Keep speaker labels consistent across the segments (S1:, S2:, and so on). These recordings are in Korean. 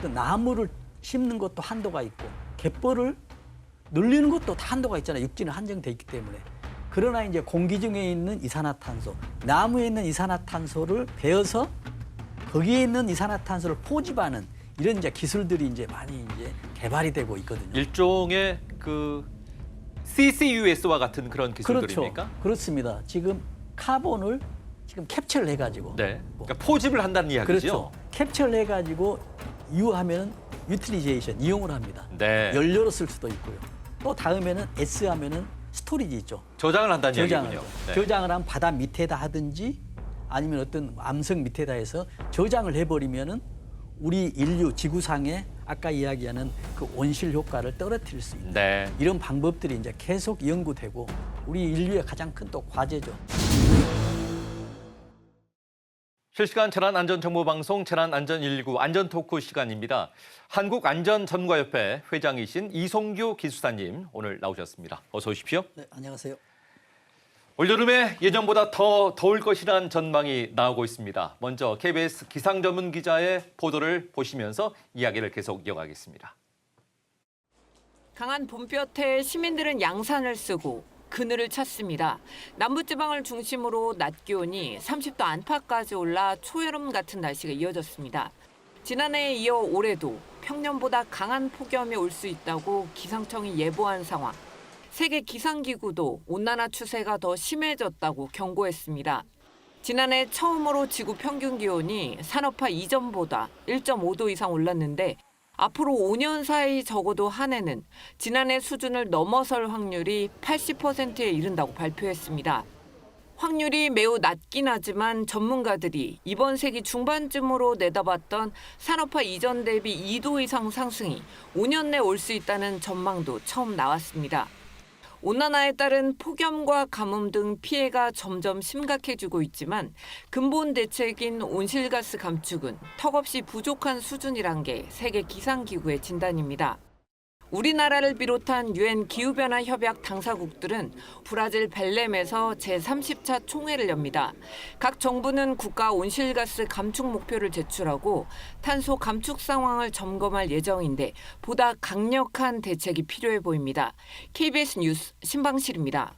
S1: 어떤 나무를 심는 것도 한도가 있고 갯벌을 늘리는 것도 다 한도가 있잖아요. 육지는 한정돼 있기 때문에. 그러나 이제 공기 중에 있는 이산화탄소, 나무에 있는 이산화탄소를 베어서 거기에 있는 이산화탄소를 포집하는 이런 이제 기술들이 이제 많이 이제 개발이 되고 있거든요.
S2: 일종의 그 CCUS와 같은 그런 기술들입니까?
S1: 그렇죠. 그렇습니다. 지금 카본을 지금 캡처를 해가지고.
S2: 네. 그러니까 포집을 한다는 이야기죠.
S1: 그렇죠. 캡처를 해가지고 유하면은 유틸리제이션, 이용을 합니다.
S2: 네.
S1: 연료로 쓸 수도 있고요. 또 다음에는 S 하면은 스토리지 있죠.
S2: 저장을 한다는
S1: 저장을
S2: 이야기군요.
S1: 하죠.
S2: 네.
S1: 저장을 하면 바다 밑에다 하든지 아니면 어떤 암석 밑에다 해서 저장을 해버리면은 우리 인류 지구상에 아까 이야기하는 그 온실 효과를 떨어뜨릴 수 있는
S2: 네.
S1: 이런 방법들이 이제 계속 연구되고 우리 인류의 가장 큰 또 과제죠.
S2: 실시간 재난안전정보방송 재난안전119 안전토크 시간입니다. 한국안전전과협회 회장이신 이송규 기수사님 오늘 나오셨습니다. 어서 오십시오.
S1: 네, 안녕하세요.
S2: 올여름에 예전보다 더 더울 것이란 전망이 나오고 있습니다. 먼저 KBS 기상전문 기자의 보도를 보시면서 이야기를 계속 이어가겠습니다.
S3: 강한 봄볕에 시민들은 양산을 쓰고 그늘을 찾습니다. 남부지방을 중심으로 낮 기온이 30도 안팎까지 올라 초여름 같은 날씨가 이어졌습니다. 지난해에 이어 올해도 평년보다 강한 폭염이 올 수 있다고 기상청이 예보한 상황. 세계 기상기구도 온난화 추세가 더 심해졌다고 경고했습니다. 지난해 처음으로 지구 평균 기온이 산업화 이전보다 1.5도 이상 올랐는데 앞으로 5년 사이 적어도 한 해는 지난해 수준을 넘어설 확률이 80%에 이른다고 발표했습니다. 확률이 매우 낮긴 하지만 전문가들이 이번 세기 중반쯤으로 내다봤던 산업화 이전 대비 2도 이상 상승이 5년 내 올 수 있다는 전망도 처음 나왔습니다. 온난화에 따른 폭염과 가뭄 등 피해가 점점 심각해지고 있지만 근본 대책인 온실가스 감축은 턱없이 부족한 수준이란 게 세계 기상기구의 진단입니다. 우리나라를 비롯한 유엔 기후변화 협약 당사국들은 브라질 벨렘에서 제30차 총회를 엽니다. 각 정부는 국가 온실가스 감축 목표를 제출하고 탄소 감축 상황을 점검할 예정인데 보다 강력한 대책이 필요해 보입니다. KBS 뉴스 신방실입니다.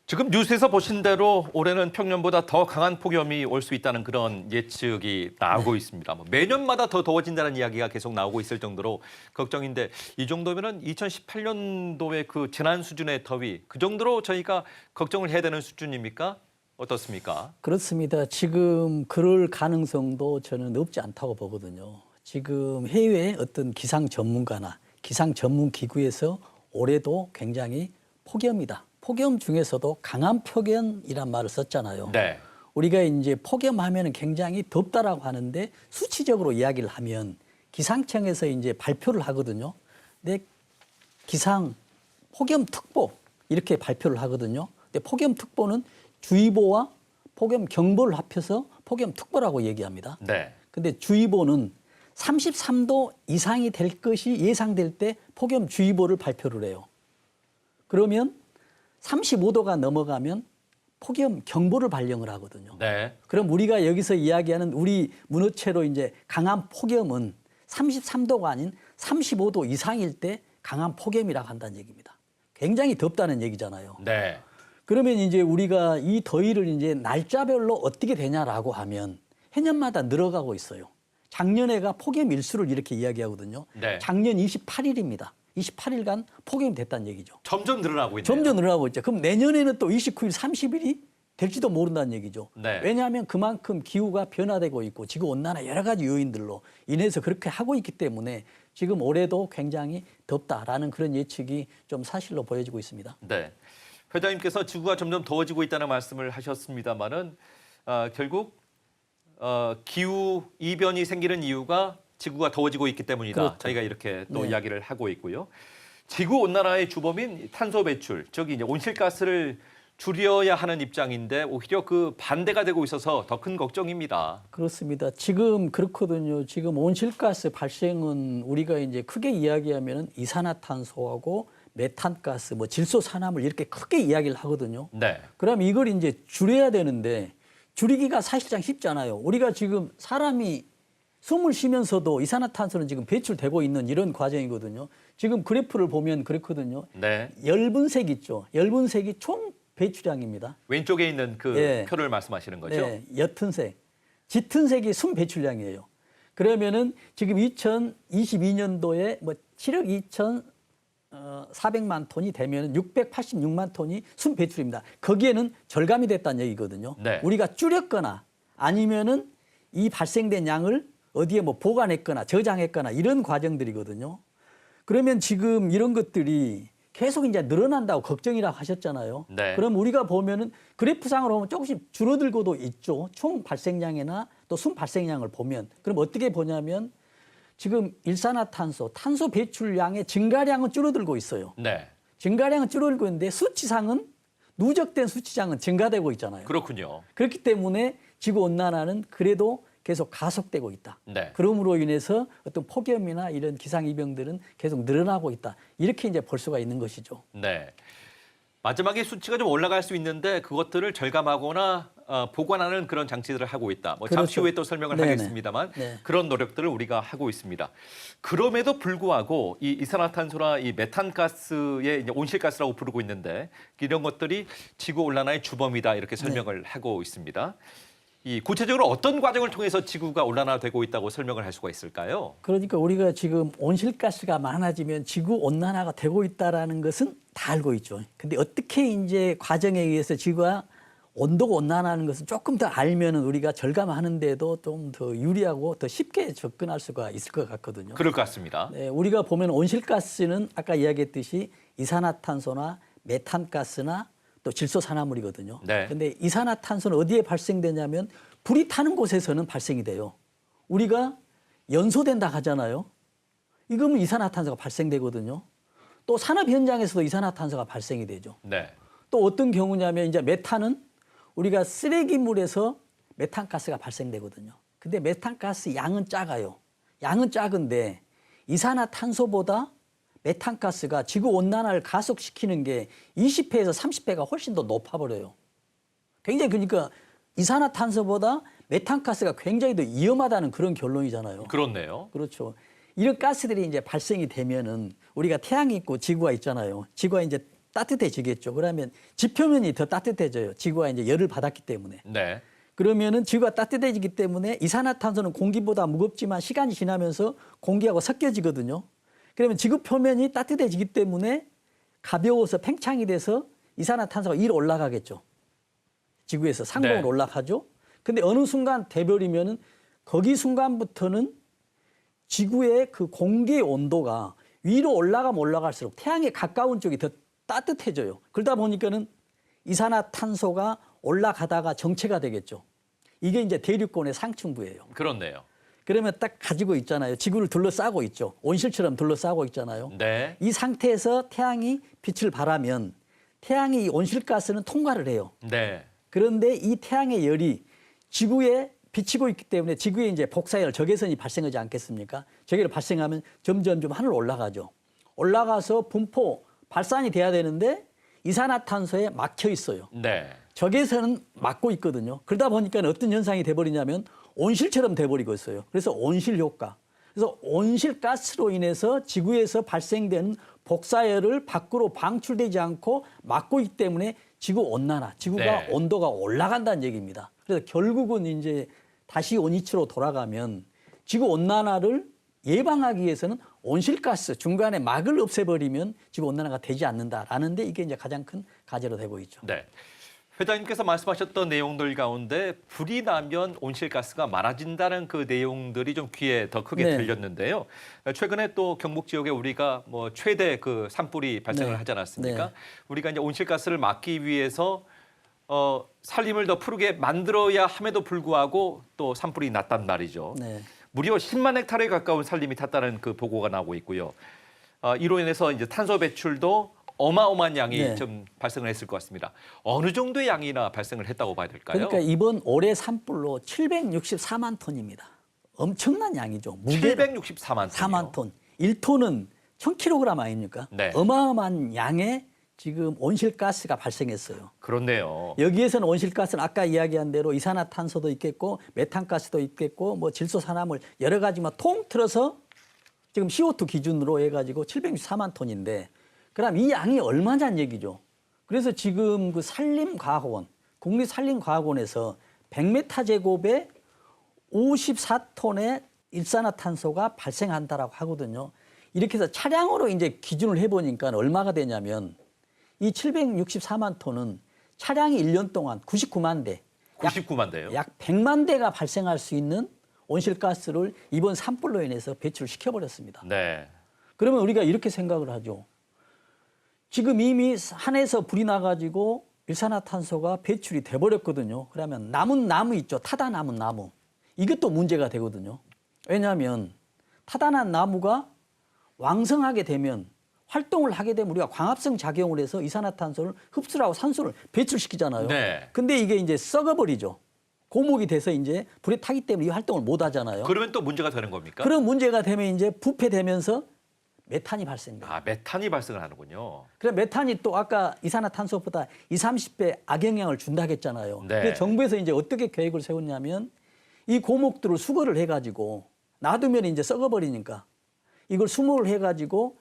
S2: 지금 뉴스에서 보신 대로 올해는 평년보다 더 강한 폭염이 올 수 있다는 그런 예측이 나오고 있습니다. 매년마다 더 더워진다는 이야기가 계속 나오고 있을 정도로 걱정인데 이 정도면은 2018년도의 그 재난 수준의 더위 그 정도로 저희가 걱정을 해야 되는 수준입니까? 어떻습니까?
S1: 그렇습니다. 지금 그럴 가능성도 저는 없지 않다고 보거든요. 지금 해외의 어떤 기상 전문가나 기상 전문 기구에서 올해도 굉장히 폭염이다. 폭염 중에서도 강한 폭염이란 말을 썼잖아요.
S2: 네.
S1: 우리가 이제 폭염하면 굉장히 덥다라고 하는데 수치적으로 이야기를 하면 기상청에서 이제 발표를 하거든요. 근데 기상 폭염특보 이렇게 발표를 하거든요. 근데 폭염특보는 주의보와 폭염경보를 합해서 폭염특보라고 얘기합니다.
S2: 네.
S1: 근데 주의보는 33도 이상이 될 것이 예상될 때 폭염주의보를 발표를 해요. 그러면 35도가 넘어가면 폭염 경보를 발령을 하거든요.
S2: 네.
S1: 그럼 우리가 여기서 이야기하는 우리 문어체로 이제 강한 폭염은 33도가 아닌 35도 이상일 때 강한 폭염이라고 한다는 얘기입니다. 굉장히 덥다는 얘기잖아요.
S2: 네.
S1: 그러면 이제 우리가 이 더위를 이제 날짜별로 어떻게 되냐라고 하면 해년마다 늘어가고 있어요. 작년에가 폭염 일수를 이렇게 이야기하거든요.
S2: 네.
S1: 작년 28일입니다. 28일간 폭염이 됐다는 얘기죠.
S2: 점점 늘어나고 있네요.
S1: 점점 늘어나고 있죠. 그럼 내년에는 또 29일, 30일이 될지도 모른다는 얘기죠.
S2: 네.
S1: 왜냐하면 그만큼 기후가 변화되고 있고 지구온난화 여러 가지 요인들로 인해서 그렇게 하고 있기 때문에 지금 올해도 굉장히 덥다라는 그런 예측이 좀 사실로 보여지고 있습니다.
S2: 네. 회장님께서 지구가 점점 더워지고 있다는 말씀을 하셨습니다마는 결국 기후 이변이 생기는 이유가 지구가 더워지고 있기 때문이다.
S1: 그렇죠.
S2: 저희가 이렇게 또
S1: 네.
S2: 이야기를 하고 있고요. 지구 온난화의 주범인 탄소 배출, 즉 이제 온실가스를 줄여야 하는 입장인데 오히려 그 반대가 되고 있어서 더 큰 걱정입니다.
S1: 그렇습니다. 지금 그렇거든요. 지금 온실가스 발생은 우리가 이제 크게 이야기하면 이산화탄소하고 메탄가스, 뭐 질소산화물 이렇게 크게 이야기를 하거든요.
S2: 네.
S1: 그럼 이걸 이제 줄여야 되는데 줄이기가 사실상 쉽잖아요. 우리가 지금 사람이 숨을 쉬면서도 이산화탄소는 지금 배출되고 있는 이런 과정이거든요. 지금 그래프를 보면 그렇거든요.
S2: 네.
S1: 엷은색 있죠. 엷은색이 총 배출량입니다.
S2: 왼쪽에 있는 그
S1: 예.
S2: 표를 말씀하시는 거죠?
S1: 네, 옅은 색. 짙은 색이 순 배출량이에요. 그러면은 지금 2022년도에 뭐 7억 2,400만 톤이 되면 686만 톤이 순 배출입니다. 거기에는 절감이 됐다는 얘기거든요.
S2: 네.
S1: 우리가 줄였거나 아니면은 이 발생된 양을 어디에 뭐 보관했거나 저장했거나 이런 과정들이거든요. 그러면 지금 이런 것들이 계속 이제 늘어난다고 걱정이라고 하셨잖아요.
S2: 네.
S1: 그럼 우리가 보면은 그래프상으로 보면 조금씩 줄어들고도 있죠. 총 발생량이나 또 순 발생량을 보면. 그럼 어떻게 보냐면 지금 일산화탄소, 탄소 배출량의 증가량은 줄어들고 있어요.
S2: 네.
S1: 증가량은 줄어들고 있는데 수치상은 누적된 수치량은 증가되고 있잖아요.
S2: 그렇군요.
S1: 그렇기 때문에 지구온난화는 그래도 계속 가속되고 있다.
S2: 네.
S1: 그러므로 인해서 어떤 폭염이나 이런 기상이병들은 계속 늘어나고 있다. 이렇게 이제 볼 수가 있는 것이죠.
S2: 네. 마지막에 수치가 좀 올라갈 수 있는데 그것들을 절감하거나 보관하는 그런 장치들을 하고 있다. 뭐 잠시
S1: 그렇죠.
S2: 후에 또 설명을
S1: 네네.
S2: 하겠습니다만
S1: 네.
S2: 그런 노력들을 우리가 하고 있습니다. 그럼에도 불구하고 이 이산화탄소나 이 메탄가스의 이제 온실가스라고 부르고 있는데 이런 것들이 지구 온난화의 주범이다 이렇게 설명을 하고 있습니다. 이 구체적으로 어떤 과정을 통해서 지구가 온난화되고 있다고 설명을 할 수가 있을까요?
S1: 그러니까 우리가 지금 온실가스가 많아지면 지구 온난화가 되고 있다라는 것은 다 알고 있죠. 근데 어떻게 이제 과정에 의해서 지구가 온도가 온난화하는 것은 조금 더 알면은 우리가 절감하는데도 좀 더 유리하고 더 쉽게 접근할 수가 있을 것 같거든요.
S2: 그럴 것 같습니다.
S1: 네, 우리가 보면 온실가스는 아까 이야기했듯이 이산화탄소나 메탄가스나 또 질소산화물이거든요.
S2: 네.
S1: 근데 이산화탄소는 어디에 발생되냐면 불이 타는 곳에서는 발생이 돼요. 우리가 연소된다 하잖아요. 이거면 이산화탄소가 발생되거든요. 또 산업 현장에서도 이산화탄소가 발생이 되죠.
S2: 네.
S1: 또 어떤 경우냐면 이제 메탄은 우리가 쓰레기물에서 메탄가스가 발생되거든요. 근데 메탄가스 양은 작아요. 양은 작은데 이산화탄소보다 메탄가스가 지구온난화를 가속시키는 게 20배에서 30배가 훨씬 더 높아버려요. 굉장히 그러니까 이산화탄소보다 메탄가스가 굉장히 더 위험하다는 그런 결론이잖아요.
S2: 그렇네요.
S1: 그렇죠. 이런 가스들이 이제 발생이 되면은 우리가 태양이 있고 지구가 있잖아요. 지구가 이제 따뜻해지겠죠. 그러면 지표면이 더 따뜻해져요. 지구가 이제 열을 받았기 때문에.
S2: 네.
S1: 그러면은 지구가 따뜻해지기 때문에 이산화탄소는 공기보다 무겁지만 시간이 지나면서 공기하고 섞여지거든요. 그러면 지구 표면이 따뜻해지기 때문에 가벼워서 팽창이 돼서 이산화탄소가 위로 올라가겠죠. 지구에서 상공으로
S2: 네.
S1: 올라가죠. 근데 어느 순간 돼버리면은 거기 순간부터는 지구의 그 공기의 온도가 위로 올라가면 올라갈수록 태양에 가까운 쪽이 더 따뜻해져요. 그러다 보니까는 이산화탄소가 올라가다가 정체가 되겠죠. 이게 이제 대륙권의 상층부예요.
S2: 그렇네요.
S1: 그러면 딱 가지고 있잖아요. 지구를 둘러싸고 있죠. 온실처럼 둘러싸고 있잖아요.
S2: 네.
S1: 이 상태에서 태양이 빛을 발하면 태양이 이 온실가스는 통과를 해요.
S2: 네.
S1: 그런데 이 태양의 열이 지구에 비치고 있기 때문에 지구에 이제 복사열 적외선이 발생하지 않겠습니까? 적외를 발생하면 점점 하늘로 올라가죠. 올라가서 분포 발산이 돼야 되는데 이산화탄소에 막혀 있어요.
S2: 네.
S1: 적외선은 막고 있거든요. 그러다 보니까 어떤 현상이 돼버리냐면 온실처럼 돼버리고 있어요. 그래서 온실 효과. 그래서 온실가스로 인해서 지구에서 발생되는 복사열을 밖으로 방출되지 않고 막고 있기 때문에 지구 온난화, 지구가
S2: 네.
S1: 온도가 올라간다는 얘기입니다. 그래서 결국은 이제 다시 원위치로 돌아가면 지구 온난화를 예방하기 위해서는 온실가스 중간에 막을 없애버리면 지구 온난화가 되지 않는다라는 데 이게 이제 가장 큰 과제로 되고 있죠.
S2: 네. 회장님께서 말씀하셨던 내용들 가운데 불이 나면 온실가스가 많아진다는 그 내용들이 좀 귀에 더 크게
S1: 네.
S2: 들렸는데요. 최근에 또 경북 지역에 우리가 뭐 최대 그 산불이 발생을
S1: 네.
S2: 하지 않았습니까?
S1: 네.
S2: 우리가 이제 온실가스를 막기 위해서 산림을 더 푸르게 만들어야 함에도 불구하고 또 산불이 났단 말이죠.
S1: 네.
S2: 무려 10만 헥타르에 가까운 산림이 탔다는 그 보고가 나오고 있고요. 이로 인해서 이제 탄소 배출도 어마어마한 양이
S1: 네.
S2: 좀 발생을 했을 것 같습니다. 어느 정도의 양이나 발생을 했다고 봐야 될까요?
S1: 그러니까 이번 올해 산불로 764만 톤입니다. 엄청난 양이죠. 무게
S2: 764만 톤.
S1: 4만 톤. 1톤은 1000kg 아닙니까?
S2: 네.
S1: 어마어마한 양의 지금 온실가스가 발생했어요.
S2: 그렇네요.
S1: 여기에서는 온실가스는 아까 이야기한 대로 이산화탄소도 있겠고 메탄가스도 있겠고 뭐 질소산화물 여러 가지만 통틀어서 지금 CO2 기준으로 해가지고 764만 톤인데 그럼 이 양이 얼마냐는 얘기죠. 그래서 지금 그 산림과학원, 국립산림과학원에서 100m 제곱에 54톤의 일산화탄소가 발생한다라고 하거든요. 이렇게 해서 차량으로 이제 기준을 해보니까 얼마가 되냐면 이 764만 톤은 차량이 1년 동안 99만 대,
S2: 99만 대요.
S1: 약 100만 대가 발생할 수 있는 온실가스를 이번 산불로 인해서 배출을 시켜버렸습니다.
S2: 네.
S1: 그러면 우리가 이렇게 생각을 하죠. 지금 이미 산에서 불이 나가지고 일산화탄소가 배출이 돼버렸거든요. 그러면 남은 나무 있죠. 타다 남은 나무. 이것도 문제가 되거든요. 왜냐하면 타다난 나무가 왕성하게 되면 활동을 하게 되면 우리가 광합성 작용을 해서 이산화탄소를 흡수를 하고 산소를 배출시키잖아요.
S2: 네.
S1: 근데 이게 이제 썩어버리죠. 고목이 돼서 이제 불에 타기 때문에 이 활동을 못 하잖아요.
S2: 그러면 또 문제가 되는 겁니까?
S1: 그런 문제가 되면 이제 부패되면서 메탄이 발생돼요.
S2: 아, 메탄이 발생을 하는군요.
S1: 그래 메탄이 또 아까 이산화탄소보다 20, 30배 악영향을 준다고 했잖아요.
S2: 네.
S1: 그래서 정부에서 이제 어떻게 계획을 세웠냐면 이 고목들을 수거를 해가지고 놔두면 이제 썩어버리니까 이걸 수목을 해가지고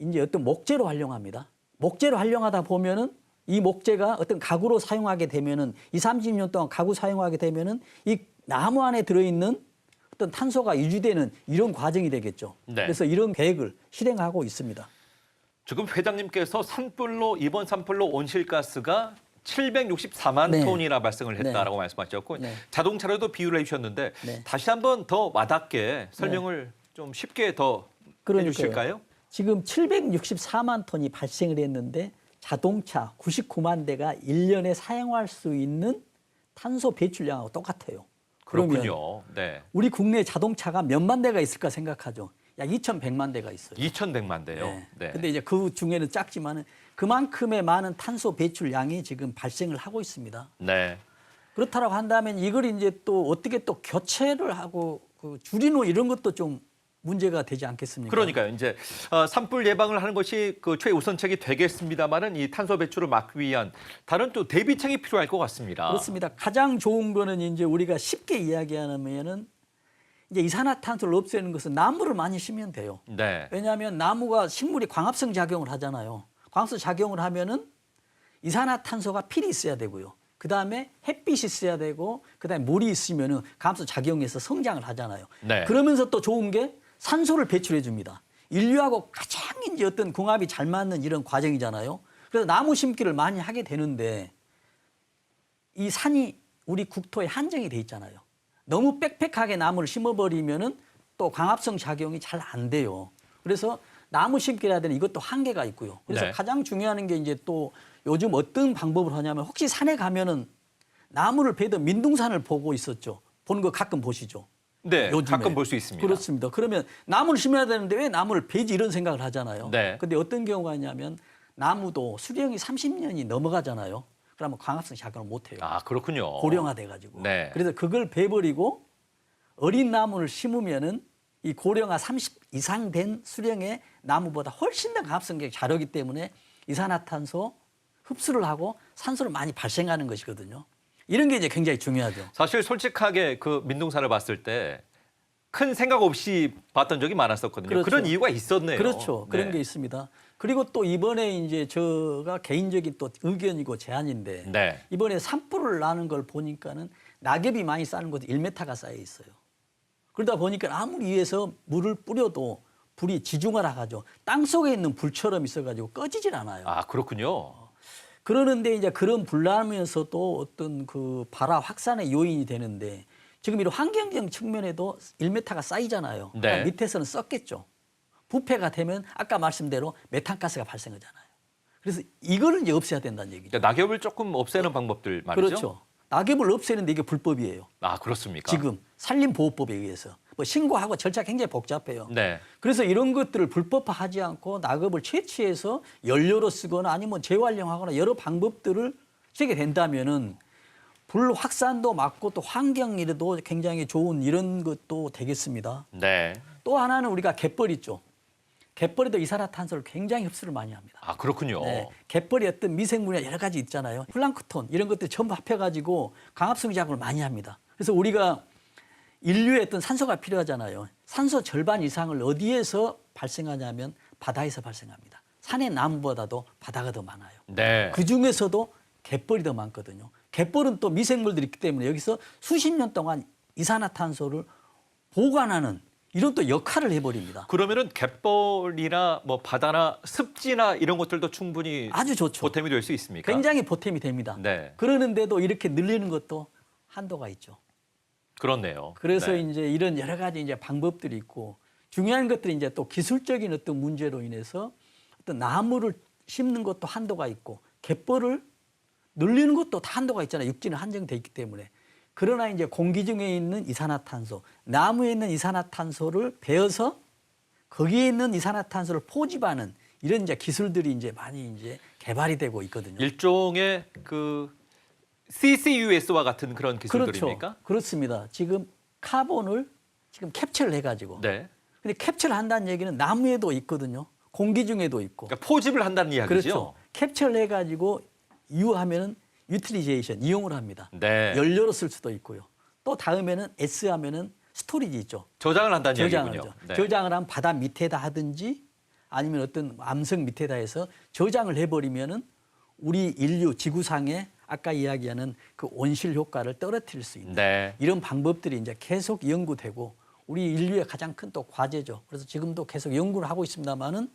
S1: 이제 어떤 목재로 활용합니다. 목재로 활용하다 보면은 이 목재가 어떤 가구로 사용하게 되면은 20, 30년 동안 가구 사용하게 되면은 이 나무 안에 들어있는 어떤 탄소가 유지되는 이런 과정이 되겠죠.
S2: 네.
S1: 그래서 이런 계획을 실행하고 있습니다.
S2: 지금 회장님께서 이번 산불로 온실가스가 764만
S1: 네.
S2: 톤이나 발생을 했다라고 말씀하셨고
S1: 네.
S2: 자동차로도 비유를 해주셨는데
S1: 네.
S2: 다시 한번 더 와닿게 설명을 좀 쉽게 더
S1: 그러니까요.
S2: 해주실까요?
S1: 지금 764만 톤이 발생을 했는데 자동차 99만 대가 1년에 사용할 수 있는 탄소 배출량하고 똑같아요. 그러면
S2: 그렇군요. 네.
S1: 우리 국내 자동차가 몇만 대가 있을까 생각하죠. 약 2,100만 대가 있어요.
S2: 2,100만 대요.
S1: 네.
S2: 네.
S1: 근데 이제 그 중에는 작지만은 그만큼의 많은 탄소 배출량이 지금 발생을 하고 있습니다.
S2: 네.
S1: 그렇다고 한다면 이걸 이제 또 어떻게 또 교체를 하고 그 줄이노 이런 것도 좀 문제가 되지 않겠습니까?
S2: 그러니까요. 이제 산불 예방을 하는 것이 그 최우선책이 되겠습니다만은 이 탄소 배출을 막기 위한 다른 또 대비책이 필요할 것 같습니다.
S1: 그렇습니다. 가장 좋은 거는 이제 우리가 쉽게 이야기하면은 이제 이산화탄소를 없애는 것은 나무를 많이 심으면 돼요.
S2: 네.
S1: 왜냐하면 나무가 식물이 광합성 작용을 하잖아요. 광합성 작용을 하면은 이산화탄소가 필히 있어야 되고요. 그 다음에 햇빛이 있어야 되고, 그 다음에 물이 있으면은 광합성 작용해서 성장을 하잖아요.
S2: 네.
S1: 그러면서 또 좋은 게 산소를 배출해 줍니다. 인류하고 가장 이제 어떤 궁합이 잘 맞는 이런 과정이잖아요. 그래서 나무 심기를 많이 하게 되는데 이 산이 우리 국토에 한정이 돼 있잖아요. 너무 빽빽하게 나무를 심어버리면은 또 광합성 작용이 잘 안 돼요. 그래서 나무 심기를 하더니 이것도 한계가 있고요. 그래서
S2: 네.
S1: 가장 중요한 게 이제 또 요즘 어떤 방법을 하냐면 혹시 산에 가면은 나무를 베던 민둥산을 보고 있었죠. 보는 거 가끔 보시죠.
S2: 네.
S1: 요즘에.
S2: 가끔 볼 수 있습니다.
S1: 그렇습니다. 그러면 나무를 심어야 되는데 왜 나무를 베지 이런 생각을 하잖아요.
S2: 네.
S1: 근데 어떤 경우가 있냐면 나무도 수령이 30년이 넘어가잖아요. 그러면 광합성 작용을 못 해요.
S2: 아, 그렇군요.
S1: 고령화돼 가지고.
S2: 네.
S1: 그래서 그걸 베버리고 어린 나무를 심으면은 이 고령화 30 이상 된 수령의 나무보다 훨씬 더 광합성이 잘하기 때문에 이산화탄소 흡수를 하고 산소를 많이 발생하는 것이거든요. 이런 게 이제 굉장히 중요하죠.
S2: 사실 솔직하게 그 민둥산을 봤을 때 큰 생각 없이 봤던 적이 많았었거든요.
S1: 그렇죠.
S2: 그런 이유가 있었네요.
S1: 그렇죠. 그런
S2: 네.
S1: 게 있습니다. 그리고 또 이번에 이제 제가 개인적인 또 의견이고 제안인데
S2: 네.
S1: 이번에 산불을 나는 걸 보니까는 낙엽이 많이 쌓는 곳에 1m가 쌓여 있어요. 그러다 보니까 아무리 위에서 물을 뿌려도 불이 지중하라 하죠. 땅 속에 있는 불처럼 있어가지고 꺼지질 않아요.
S2: 아, 그렇군요.
S1: 그러는데 이제 그런 불 나면서도 어떤 그 발화 확산의 요인이 되는데 지금 이런 환경적 측면에도 1m가 쌓이잖아요.
S2: 네.
S1: 그러니까 밑에서는 썩겠죠. 부패가 되면 아까 말씀대로 메탄가스가 발생하잖아요. 그래서 이거를 이제 없애야 된다는 얘기죠.
S2: 그러니까 낙엽을 조금 없애는 방법들 말이죠.
S1: 그렇죠. 낙엽을 없애는데 이게 불법이에요.
S2: 아, 그렇습니까?
S1: 지금 산림보호법에 의해서. 뭐 신고하고 절차 굉장히 복잡해요.
S2: 네.
S1: 그래서 이런 것들을 불법화하지 않고 낙엽을 채취해서 연료로 쓰거나 아니면 재활용하거나 여러 방법들을 쓰게 된다면은 불 확산도 막고 또 환경에도 굉장히 좋은 이런 것도 되겠습니다.
S2: 네.
S1: 또 하나는 우리가 갯벌 있죠. 갯벌에도 이산화탄소를 굉장히 흡수를 많이 합니다.
S2: 아, 그렇군요.
S1: 네, 갯벌에 어떤 미생물이나 여러 가지 있잖아요. 플랑크톤 이런 것들 전부 합해가지고 강압성 작용을 많이 합니다. 그래서 우리가 인류에 어떤 산소가 필요하잖아요. 산소 절반 이상을 어디에서 발생하냐면 바다에서 발생합니다. 산의 나무보다도 바다가 더 많아요.
S2: 네.
S1: 그 중에서도 갯벌이 더 많거든요. 갯벌은 또 미생물들이 있기 때문에 여기서 수십 년 동안 이산화탄소를 보관하는 이런 또 역할을 해버립니다.
S2: 그러면은 갯벌이나 뭐 바다나 습지나 이런 것들도 충분히
S1: 아주 좋죠.
S2: 보탬이 될 수 있습니까?
S1: 굉장히 보탬이 됩니다.
S2: 네.
S1: 그러는데도 이렇게 늘리는 것도 한도가 있죠.
S2: 그렇네요.
S1: 그래서
S2: 네.
S1: 이제 이런 여러 가지 이제 방법들이 있고 중요한 것들이 이제 또 기술적인 어떤 문제로 인해서 어떤 나무를 심는 것도 한도가 있고 갯벌을 늘리는 것도 다 한도가 있잖아요. 육지는 한정돼 있기 때문에. 그러나 이제 공기 중에 있는 이산화탄소, 나무에 있는 이산화탄소를 베어서 거기에 있는 이산화탄소를 포집하는 이런 이제 기술들이 이제 많이 이제 개발이 되고 있거든요.
S2: 일종의 그 CCUS와 같은 그런 기술들입니까?
S1: 그렇죠. 그렇습니다. 지금 카본을 지금 캡처를 해가지고.
S2: 네.
S1: 근데 캡처를 한다는 얘기는 나무에도 있거든요. 공기 중에도 있고.
S2: 그러니까 포집을 한다는 이야기죠.
S1: 그렇죠. 캡처를 해가지고 이용하면은 유틸리제이션 이용을 합니다.
S2: 네.
S1: 연료로 쓸 수도 있고요. 또 다음에는 S 하면은 스토리지 있죠.
S2: 저장을 한다는
S1: 저장을
S2: 이야기군요.
S1: 하죠.
S2: 네.
S1: 저장을 하면 바다 밑에다 하든지 아니면 어떤 암석 밑에다 해서 저장을 해버리면은 우리 인류 지구상에 아까 이야기하는 그 온실 효과를 떨어뜨릴 수 있는
S2: 네.
S1: 이런 방법들이 이제 계속 연구되고 우리 인류의 가장 큰 또 과제죠. 그래서 지금도 계속 연구를 하고 있습니다만은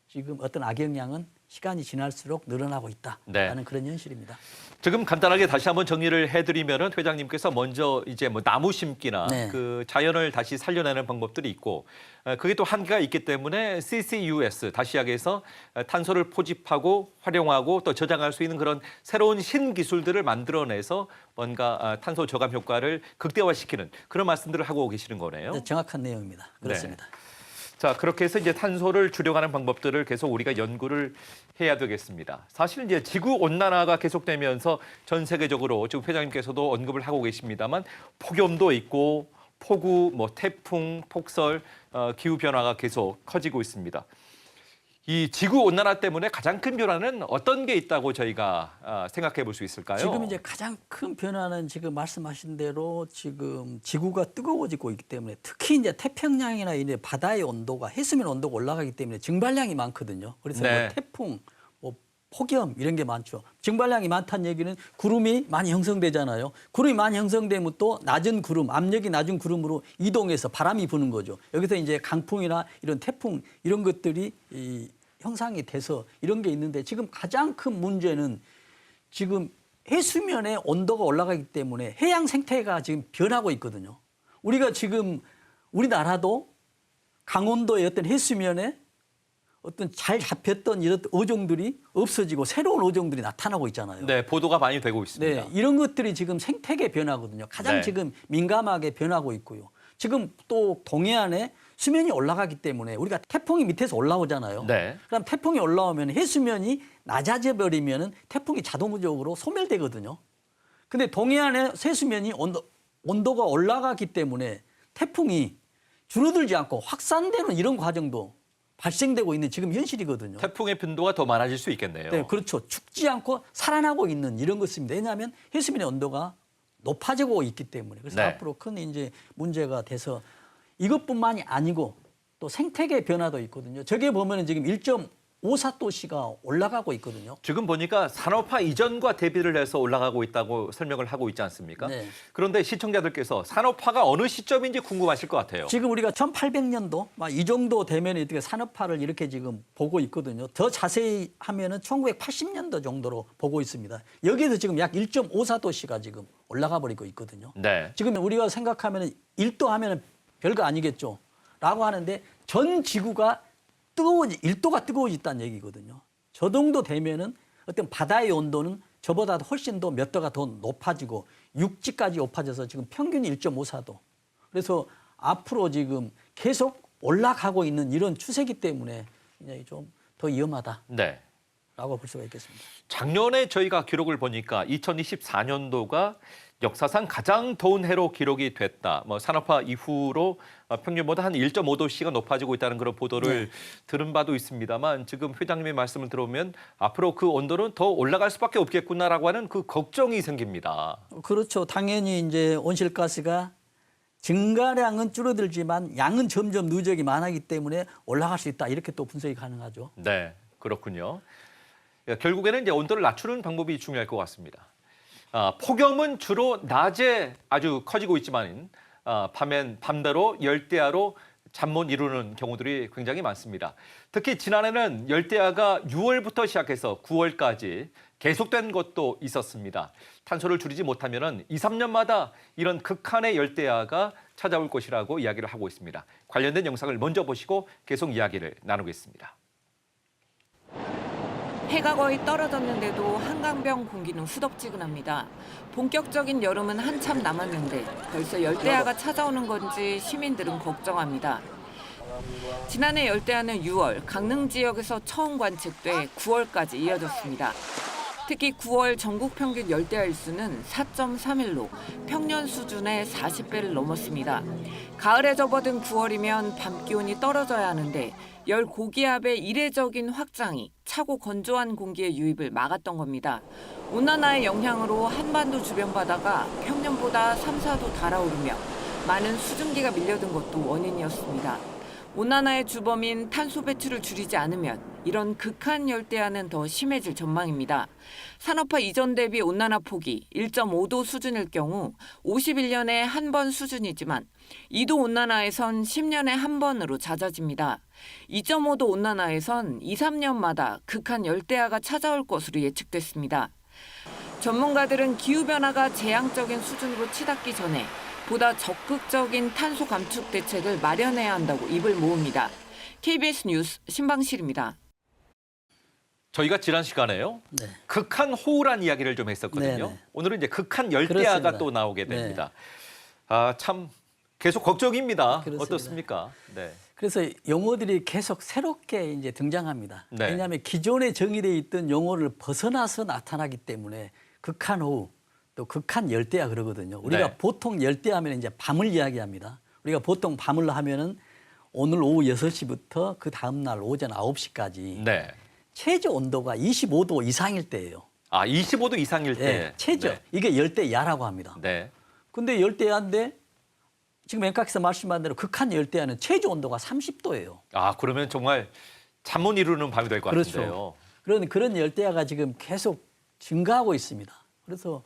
S1: 지금 어떤 악영향은 시간이 지날수록 늘어나고 있다라는
S2: 네.
S1: 그런 현실입니다.
S2: 지금 간단하게 다시 한번 정리를 해드리면은 회장님께서 먼저 이제 뭐 나무 심기나
S1: 네.
S2: 그 자연을 다시 살려내는 방법들이 있고 그게 또 한계가 있기 때문에 CCUS 다시 이야기해서 탄소를 포집하고 활용하고 또 저장할 수 있는 그런 새로운 신기술들을 만들어내서 뭔가 탄소 저감 효과를 극대화시키는 그런 말씀들을 하고 계시는 거네요.
S1: 네, 정확한 내용입니다. 그렇습니다.
S2: 자, 그렇게 해서 이제 탄소를 줄여가는 방법들을 계속 우리가 연구를 해야 되겠습니다. 사실 이제 지구 온난화가 계속되면서 전 세계적으로 지금 회장님께서도 언급을 하고 계십니다만 폭염도 있고 폭우, 뭐 태풍, 폭설, 기후 변화가 계속 커지고 있습니다. 이 지구 온난화 때문에 가장 큰 변화는 어떤 게 있다고 저희가 생각해 볼 수 있을까요?
S1: 지금 이제 가장 큰 변화는 지금 말씀하신 대로 지금 지구가 뜨거워지고 있기 때문에 특히 이제 태평양이나 이제 바다의 온도가 해수면 온도가 올라가기 때문에 증발량이 많거든요. 그래서
S2: 네.
S1: 뭐 태풍, 뭐 폭염 이런 게 많죠. 증발량이 많다는 얘기는 구름이 많이 형성되잖아요. 구름이 많이 형성되면 또 낮은 구름, 압력이 낮은 구름으로 이동해서 바람이 부는 거죠. 여기서 이제 강풍이나 이런 태풍 이런 것들이 형상이 돼서 이런 게 있는데 지금 가장 큰 문제는 지금 해수면의 온도가 올라가기 때문에 해양 생태가 지금 변하고 있거든요. 우리가 지금 우리나라도 강원도의 어떤 해수면에 어떤 잘 잡혔던 이런 어종들이 없어지고 새로운 어종들이 나타나고 있잖아요.
S2: 네, 보도가 많이 되고 있습니다.
S1: 네, 이런 것들이 지금 생태계 변화거든요. 가장
S2: 네.
S1: 지금 민감하게 변하고 있고요. 지금 또 동해안에 수면이 올라가기 때문에 우리가 태풍이 밑에서 올라오잖아요.
S2: 네.
S1: 그럼 태풍이 올라오면 해수면이 낮아져 버리면 태풍이 자동적으로 소멸되거든요. 근데 동해안의 해수면이 온도가 올라가기 때문에 태풍이 줄어들지 않고 확산되는 이런 과정도 발생되고 있는 지금 현실이거든요.
S2: 태풍의 빈도가 더 많아질 수 있겠네요.
S1: 네, 그렇죠. 죽지 않고 살아나고 있는 이런 것입니다. 왜냐하면 해수면의 온도가 높아지고 있기 때문에. 그래서
S2: 네.
S1: 앞으로 큰 이제 문제가 돼서 이것뿐만이 아니고 또 생태계 변화도 있거든요. 저게 보면은 지금 1.54도씨가 올라가고 있거든요.
S2: 지금 보니까 산업화 이전과 대비를 해서 올라가고 있다고 설명을 하고 있지 않습니까?
S1: 네.
S2: 그런데 시청자들께서 산업화가 어느 시점인지 궁금하실 것 같아요.
S1: 지금 우리가 1800년도 이 정도 되면 이렇게 산업화를 이렇게 지금 보고 있거든요. 더 자세히 하면은 1980년도 정도로 보고 있습니다. 여기에서 지금 약 1.54도씨가 지금 올라가 버리고 있거든요.
S2: 네.
S1: 지금 우리가 생각하면은 1도 하면은 별거 아니겠죠. 라고 하는데 전 지구가 1도가 뜨거워졌다는 얘기거든요. 저 정도 되면은 어떤 바다의 온도는 저보다 훨씬 더 몇 도가 더 높아지고 육지까지 높아져서 지금 평균이 1.54도. 그래서 앞으로 지금 계속 올라가고 있는 이런 추세이기 때문에 굉장히 좀 더 위험하다라고
S2: 네.
S1: 라고 볼 수가 있겠습니다.
S2: 작년에 저희가 기록을 보니까 2024년도가 역사상 가장 더운 해로 기록이 됐다. 뭐 산업화 이후로 평년보다 한 1.5도씨가 높아지고 있다는 그런 보도를 들은 바도 있습니다만 지금 회장님의 말씀을 들어보면 앞으로 그 온도는 더 올라갈 수밖에 없겠구나라고 하는 그 걱정이 생깁니다.
S1: 그렇죠. 당연히 이제 온실가스가 증가량은 줄어들지만 양은 점점 누적이 많아지기 때문에 올라갈 수 있다. 이렇게 또 분석이 가능하죠.
S2: 네, 그렇군요. 결국에는 이제 온도를 낮추는 방법이 중요할 것 같습니다. 폭염은 주로 낮에 아주 커지고 있지만 밤엔 밤대로 열대야로 잠 못 이루는 경우들이 굉장히 많습니다. 특히 지난해는 열대야가 6월부터 시작해서 9월까지 계속된 것도 있었습니다. 탄소를 줄이지 못하면 2, 3년마다 이런 극한의 열대야가 찾아올 것이라고 이야기를 하고 있습니다. 관련된 영상을 먼저 보시고 계속 이야기를 나누겠습니다.
S3: 해가 거의 떨어졌는데도 한강변 공기는 후덥지근합니다. 본격적인 여름은 한참 남았는데 벌써 열대야가 찾아오는 건지 시민들은 걱정합니다. 지난해 열대야는 6월 강릉 지역에서 처음 관측돼 9월까지 이어졌습니다. 특히 9월 전국 평균 열대야 일수는 4.31로 평년 수준의 40배를 넘었습니다. 가을에 접어든 9월이면 밤 기온이 떨어져야 하는데 열 고기압의 이례적인 확장이 차고 건조한 공기의 유입을 막았던 겁니다. 온난화의 영향으로 한반도 주변 바다가 평년보다 3, 4도 달아오르며 많은 수증기가 밀려든 것도 원인이었습니다. 온난화의 주범인 탄소 배출을 줄이지 않으면 이런 극한 열대야는 더 심해질 전망입니다. 산업화 이전 대비 온난화 폭이 1.5도 수준일 경우 51년에 한 번 수준이지만 2도 온난화에선 10년에 한 번으로 잦아집니다. 2.5도 온난화에선 2, 3년마다 극한 열대야가 찾아올 것으로 예측됐습니다. 전문가들은 기후변화가 재앙적인 수준으로 치닫기 전에 보다 적극적인 탄소 감축 대책을 마련해야 한다고 입을 모읍니다. KBS 뉴스 신방실입니다.
S2: 저희가 지난 시간에요.
S1: 네.
S2: 극한 호우란 이야기를 좀 했었거든요.
S1: 네네.
S2: 오늘은 이제 극한 열대야가
S1: 그렇습니다.
S2: 또 나오게 됩니다. 참 계속 걱정입니다.
S1: 그렇습니다.
S2: 어떻습니까? 네.
S1: 그래서 용어들이 계속 새롭게 이제 등장합니다.
S2: 네.
S1: 왜냐하면 기존에 정의되어 있던 용어를 벗어나서 나타나기 때문에 극한 호우, 또 극한 열대야 그러거든요. 우리가
S2: 네.
S1: 보통 열대하면 이제 밤을 이야기합니다. 우리가 보통 밤을 하면은 오늘 오후 6시부터 그 다음 날 오전 9시까지
S2: 네.
S1: 최저 온도가 25도 이상일 때예요.
S2: 25도 이상일 때.
S1: 네, 최저.
S2: 네.
S1: 이게 열대야라고 합니다.
S2: 네.
S1: 근데 열대야인데 지금 앵카께서 말씀한 대로 극한 열대야는 최저 온도가 30도예요.
S2: 그러면 정말 잠 못 이루는 밤이 될 것 같은데요.
S1: 그런 열대야가 지금 계속 증가하고 있습니다. 그래서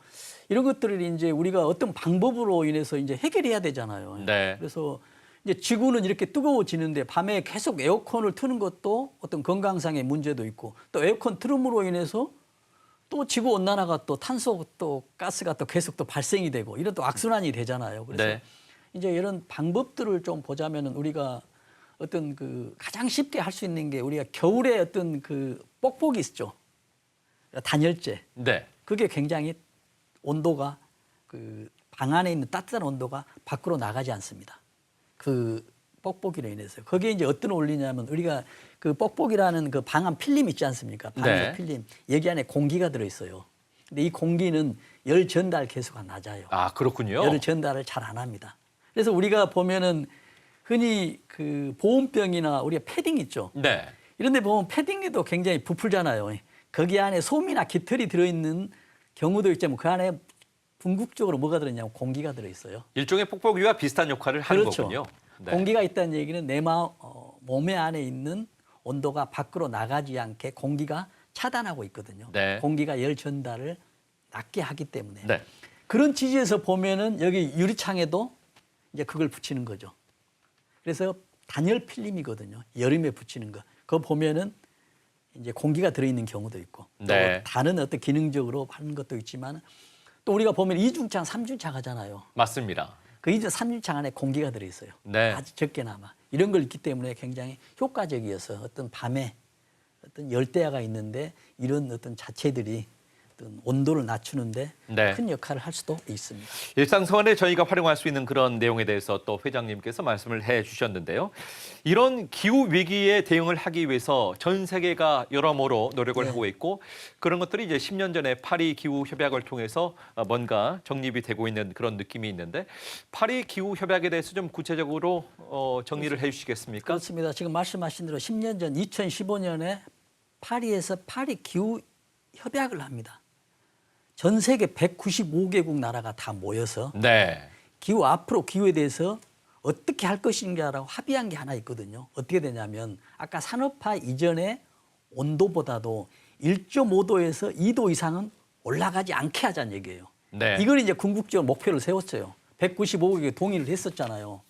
S1: 이런 것들을 이제 우리가 어떤 방법으로 인해서 이제 해결해야 되잖아요.
S2: 네.
S1: 그래서 이제 지구는 이렇게 뜨거워지는데 밤에 계속 에어컨을 트는 것도 어떤 건강상의 문제도 있고 또 에어컨 틀음으로 인해서 또 지구 온난화가 또 탄소 또 가스가 또 계속 또 발생이 되고 이런 또 악순환이 되잖아요. 그래서
S2: 네.
S1: 이제 이런 방법들을 좀 보자면은 우리가 어떤 그 가장 쉽게 할 수 있는 게 우리가 겨울에 어떤 그 뽁뽁이 있죠. 단열재.
S2: 네.
S1: 그게 굉장히 온도가 그 방 안에 있는 따뜻한 온도가 밖으로 나가지 않습니다. 그 뽁뽁이로 인해서. 거기에 이제 어떤 원리냐면 우리가 그 뽁뽁이라는 그 방안 필름 있지 않습니까? 방수
S2: 네.
S1: 필름. 여기 안에 공기가 들어있어요. 근데 이 공기는 열 전달 계수가 낮아요.
S2: 그렇군요.
S1: 열을 전달을 잘 안 합니다. 그래서 우리가 보면은 흔히 그 보온병이나 우리가 패딩 있죠.
S2: 네.
S1: 이런 데 보면 패딩에도 굉장히 부풀잖아요. 거기 안에 솜이나 깃털이 들어있는 경우도 있지만 그 안에 궁극적으로 뭐가 들어있냐면 공기가 들어있어요.
S2: 일종의 뽁뽁이와 비슷한 역할을 하는
S1: 그렇죠.
S2: 거군요. 네.
S1: 공기가 있다는 얘기는 내 몸의 안에 있는 온도가 밖으로 나가지 않게 공기가 차단하고 있거든요.
S2: 네.
S1: 공기가 열 전달을 낮게 하기 때문에.
S2: 네.
S1: 그런 취지에서 보면은 여기 유리창에도 이제 그걸 붙이는 거죠. 그래서 단열 필름이거든요. 여름에 붙이는 거. 그거 보면은 이제 공기가 들어있는 경우도 있고 또
S2: 네.
S1: 다른 어떤 기능적으로 하는 것도 있지만 또 우리가 보면 이중창, 삼중창 하잖아요.
S2: 맞습니다.
S1: 그 이제 삼중창 안에 공기가 들어있어요.
S2: 네.
S1: 아주 적게나마. 이런 걸 있기 때문에 굉장히 효과적이어서 어떤 밤에 어떤 열대야가 있는데 이런 어떤 자체들이 어떤 온도를 낮추는데
S2: 네.
S1: 큰 역할을 할 수도 있습니다.
S2: 일상생활에 저희가 활용할 수 있는 그런 내용에 대해서 또 회장님께서 말씀을 해주셨는데요. 이런 기후 위기에 대응을 하기 위해서 전 세계가 여러모로 노력을
S1: 네.
S2: 하고 있고 그런 것들이 이제 10년 전에 파리 기후 협약을 통해서 뭔가 정립이 되고 있는 그런 느낌이 있는데 파리 기후 협약에 대해서 좀 구체적으로 정리를 해주시겠습니까?
S1: 그렇습니다. 지금 말씀하신 대로 10년 전 2015년에 파리에서 파리 기후 협약을 합니다. 전 세계 195개국 나라가 다 모여서
S2: 네.
S1: 앞으로 기후에 대해서 어떻게 할 것인가라고 합의한 게 하나 있거든요. 어떻게 되냐면 아까 산업화 이전의 온도보다도 1.5도에서 2도 이상은 올라가지 않게 하자는 얘기예요.
S2: 네.
S1: 이걸 이제 궁극적으로 목표를 세웠어요. 195개국이 동의를 했었잖아요.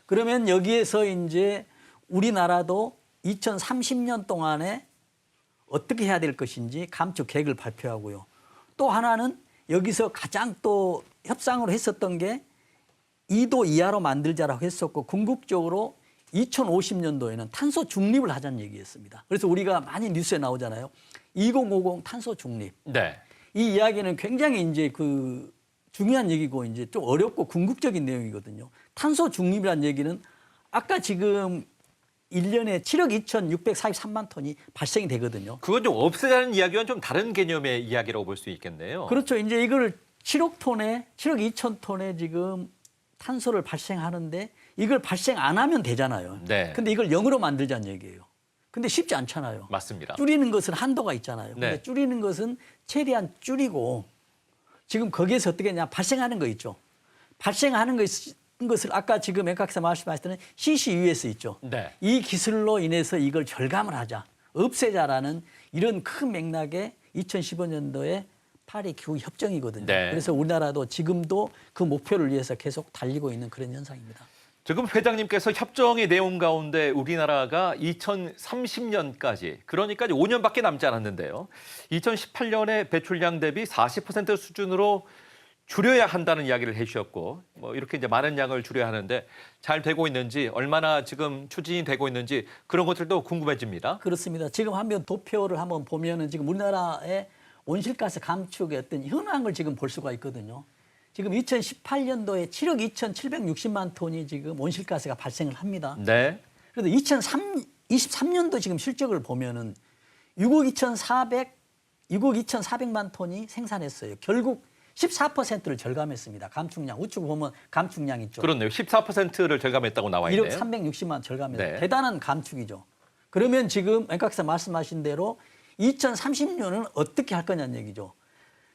S1: 그러면 여기에서 이제 우리나라도 2030년 동안에 어떻게 해야 될 것인지 감축 계획을 발표하고요. 또 하나는 여기서 가장 또 협상으로 했었던 게 2도 이하로 만들자라고 했었고 궁극적으로 2050년도에는 탄소 중립을 하자는 얘기였습니다. 그래서 우리가 많이 뉴스에 나오잖아요. 2050 탄소 중립.
S2: 네.
S1: 이 이야기는 굉장히 이제 그 중요한 얘기고 이제 좀 어렵고 궁극적인 내용이거든요. 탄소 중립이라는 얘기는 아까 지금 1년에 7억 2,643만 톤이 발생이 되거든요.
S2: 그건 좀 없애자는 이야기와는 좀 다른 개념의 이야기라고 볼 수 있겠네요.
S1: 그렇죠. 이제 이걸 7억 2천 톤의 지금 탄소를 발생하는데 이걸 발생 안 하면 되잖아요.
S2: 네.
S1: 근데 이걸 0으로 만들자는 얘기예요. 근데 쉽지 않잖아요.
S2: 맞습니다.
S1: 줄이는 것은 한도가 있잖아요. 근데
S2: 네.
S1: 줄이는 것은 최대한 줄이고 지금 거기에서 어떻게 했냐 발생하는 거 있죠. 발생하는 것을 아까 지금 앵카께서 말씀하셨던 CCUS 있죠.
S2: 네.
S1: 이 기술로 인해서 이걸 절감을 하자, 없애자라는 이런 큰 맥락의 2015년도에 파리 기후 협정이거든요.
S2: 네.
S1: 그래서 우리나라도 지금도 그 목표를 위해서 계속 달리고 있는 그런 현상입니다.
S2: 지금 회장님께서 협정의 내용 가운데 우리나라가 2030년까지 그러니까 5년밖에 남지 않았는데요. 2018년에 배출량 대비 40% 수준으로 줄여야 한다는 이야기를 해주셨고 뭐 이렇게 이제 많은 양을 줄여야 하는데 잘 되고 있는지 얼마나 지금 추진이 되고 있는지 그런 것들도 궁금해집니다.
S1: 그렇습니다. 지금 한번 도표를 한번 보면은 지금 우리나라의 온실가스 감축의 어떤 현황을 지금 볼 수가 있거든요. 지금 2018년도에 7억 2,760만 톤이 지금 온실가스가 발생을 합니다.
S2: 네.
S1: 그래서 2023년도 지금 실적을 보면은 6억 2,400만 톤이 생산했어요. 결국 14%를 절감했습니다. 감축량. 우측 보면 감축량 있죠.
S2: 그렇네요. 14%를 절감했다고 나와 있네요.
S1: 1억 360만 절감했어요.
S2: 네.
S1: 대단한 감축이죠. 그러면 지금 앵카께서 말씀하신 대로 2030년은 어떻게 할 거냐는 얘기죠.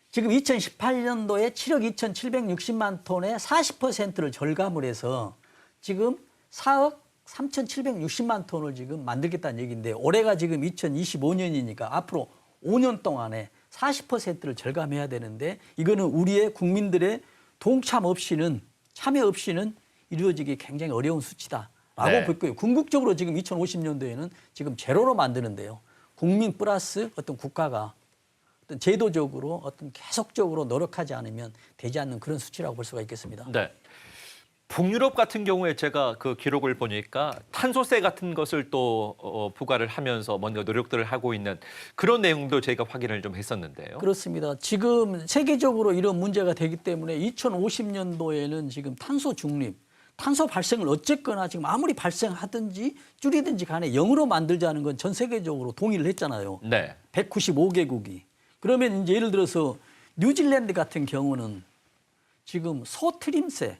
S1: 지금 2018년도에 7억 2,760만 톤의 40%를 절감을 해서 지금 4억 3,760만 톤을 지금 만들겠다는 얘기인데 올해가 지금 2025년이니까 앞으로 5년 동안에 40%를 절감해야 되는데 이거는 우리의 국민들의 동참 없이는 참여 없이는 이루어지기 굉장히 어려운 수치다라고
S2: 네.
S1: 볼 거예요. 궁극적으로 지금 2050년도에는 지금 제로로 만드는데요. 국민 플러스 어떤 국가가 어떤 제도적으로 어떤 계속적으로 노력하지 않으면 되지 않는 그런 수치라고 볼 수가 있겠습니다.
S2: 네. 북유럽 같은 경우에 제가 그 기록을 보니까 탄소세 같은 것을 또 부과를 하면서 뭔가 노력들을 하고 있는 그런 내용도 제가 확인을 좀 했었는데요.
S1: 그렇습니다. 지금 세계적으로 이런 문제가 되기 때문에 2050년도에는 지금 탄소 중립, 탄소 발생을 어쨌거나 지금 아무리 발생하든지 줄이든지 간에 0으로 만들자는 건 전 세계적으로 동의를 했잖아요.
S2: 네.
S1: 195개국이. 그러면 이제 예를 들어서 뉴질랜드 같은 경우는 지금 소트림세,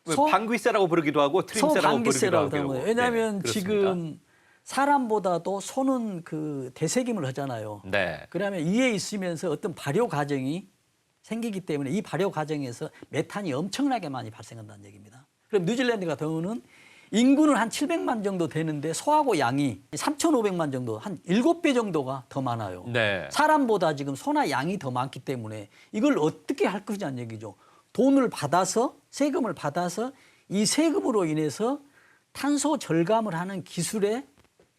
S2: 방귀세라고 부르기도 하고 트림세라고 부르기도 하고요.
S1: 하는 거예요. 왜냐하면
S2: 네,
S1: 지금 사람보다도 소는 그 대세김을 하잖아요.
S2: 네.
S1: 그러면 위에 있으면서 어떤 발효 과정이 생기기 때문에 이 발효 과정에서 메탄이 엄청나게 많이 발생한다는 얘기입니다. 그럼 뉴질랜드 같은 경우는 인구는 한 700만 정도 되는데 소하고 양이 3,500만 정도, 한 7배 정도가 더 많아요.
S2: 네.
S1: 사람보다 지금 소나 양이 더 많기 때문에 이걸 어떻게 할 것이냐는 얘기죠. 돈을 받아서 세금을 받아서 이 세금으로 인해서 탄소 절감을 하는 기술에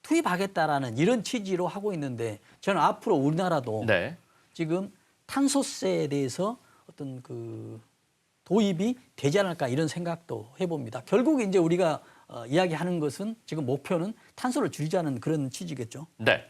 S1: 투입하겠다라는 이런 취지로 하고 있는데 저는 앞으로 우리나라도
S2: 네.
S1: 지금 탄소세에 대해서 어떤 그 도입이 되지 않을까 이런 생각도 해봅니다. 결국 이제 우리가 이야기하는 것은 지금 목표는 탄소를 줄이자는 그런 취지겠죠.
S2: 네.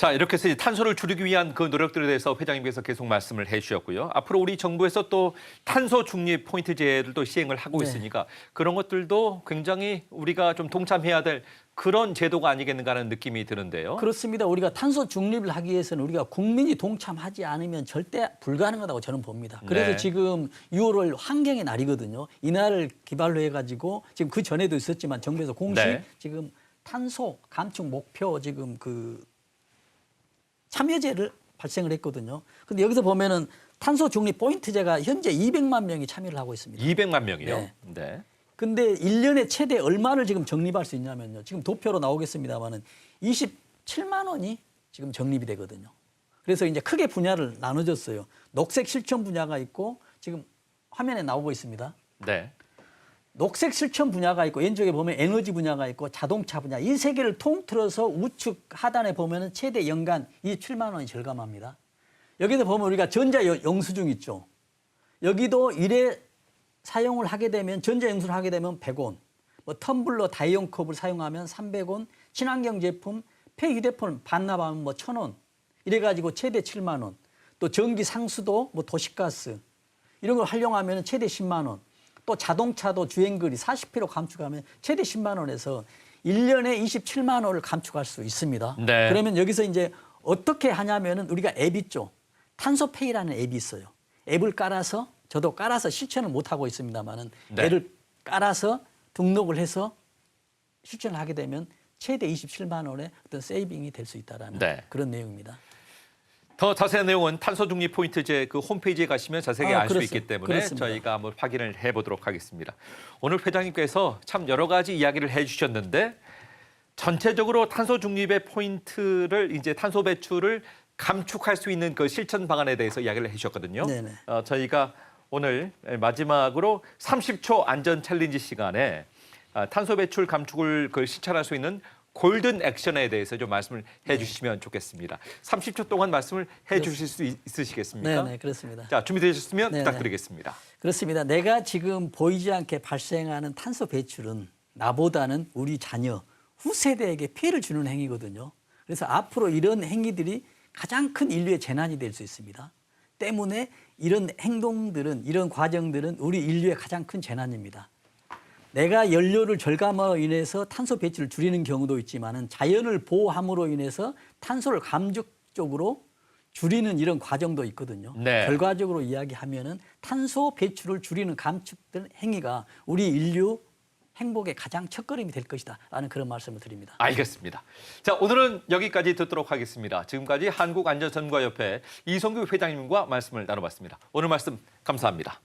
S2: 자, 이렇게 해서 이제 탄소를 줄이기 위한 그 노력들에 대해서 회장님께서 계속 말씀을 해주셨고요. 앞으로 우리 정부에서 또 탄소 중립 포인트제를 또 시행을 하고
S1: 네.
S2: 있으니까 그런 것들도 굉장히 우리가 좀 동참해야 될 그런 제도가 아니겠는가 하는 느낌이 드는데요.
S1: 그렇습니다. 우리가 탄소 중립을 하기 위해서는 우리가 국민이 동참하지 않으면 절대 불가능하다고 저는 봅니다. 그래서
S2: 네.
S1: 지금 6월 환경의 날이거든요. 이날을 기발로 해가지고 지금 그 전에도 있었지만 정부에서 공식
S2: 네.
S1: 지금 탄소 감축 목표 지금 그 참여제를 발생을 했거든요. 근데 여기서 보면은 탄소 중립 포인트제가 현재 200만 명이 참여를 하고 있습니다.
S2: 200만 명이요.
S1: 네.
S2: 네.
S1: 근데 1년에 최대 얼마를 지금 적립할 수 있냐면요. 지금 도표로 나오겠습니다만은 27만 원이 지금 적립이 되거든요. 그래서 이제 크게 분야를 나눠줬어요. 녹색 실천 분야가 있고 지금 화면에 나오고 있습니다.
S2: 네.
S1: 녹색 실천 분야가 있고 왼쪽에 보면 에너지 분야가 있고 자동차 분야 이 세 개를 통틀어서 우측 하단에 보면은 최대 연간 27만 원이 절감합니다. 여기서 보면 우리가 전자 영수증 있죠. 여기도 일회 사용을 하게 되면 전자 영수를 하게 되면 100원, 뭐 텀블러 다이용 컵을 사용하면 300원, 친환경 제품 폐 휴대폰 반납하면 뭐 1,000원 이래 가지고 최대 7만 원. 또 전기 상수도 뭐 도시가스 이런 걸 활용하면 최대 10만 원. 또 자동차도 주행거리 40km 감축하면 최대 10만 원에서 1년에 27만 원을 감축할 수 있습니다.
S2: 네.
S1: 그러면 여기서 이제 어떻게 하냐면은 우리가 앱 있죠. 탄소페이라는 앱이 있어요. 앱을 깔아서 저도 깔아서 실천을 못 하고 있습니다만은
S2: 네.
S1: 앱을 깔아서 등록을 해서 실천을 하게 되면 최대 27만 원의 어떤 세이빙이 될 수 있다라는
S2: 네.
S1: 그런 내용입니다.
S2: 더 자세한 내용은 탄소 중립 포인트제 그 홈페이지에 가시면 자세하게 알 수 있기 때문에
S1: 그렇습니다.
S2: 저희가 한번 확인을 해보도록 하겠습니다. 오늘 회장님께서 참 여러 가지 이야기를 해주셨는데 전체적으로 탄소 중립의 포인트를 이제 탄소 배출을 감축할 수 있는 그 실천 방안에 대해서 이야기를 해주셨거든요.
S1: 네네.
S2: 저희가 오늘 마지막으로 30초 안전 챌린지 시간에 탄소 배출 감축을 그 실천할 수 있는 골든 액션에 대해서 좀 말씀을 해주시면 좋겠습니다. 30초 동안 말씀을 해주실 수 있으시겠습니까?
S1: 네, 그렇습니다.
S2: 자, 준비되셨으면
S1: 네네.
S2: 부탁드리겠습니다.
S1: 그렇습니다. 내가 지금 보이지 않게 발생하는 탄소 배출은 나보다는 우리 자녀, 후세대에게 피해를 주는 행위거든요. 그래서 앞으로 이런 행위들이 가장 큰 인류의 재난이 될 수 있습니다. 때문에 이런 행동들은, 이런 과정들은 우리 인류의 가장 큰 재난입니다. 내가 연료를 절감으로 인해서 탄소 배출을 줄이는 경우도 있지만은 자연을 보호함으로 인해서 탄소를 감축적으로 줄이는 이런 과정도 있거든요.
S2: 네.
S1: 결과적으로 이야기하면은 탄소 배출을 줄이는 감축된 행위가 우리 인류 행복의 가장 첫걸음이 될 것이다라는 그런 말씀을 드립니다.
S2: 알겠습니다. 자, 오늘은 여기까지 듣도록 하겠습니다. 지금까지 한국안전선거협회 이성규 회장님과 말씀을 나눠봤습니다. 오늘 말씀 감사합니다.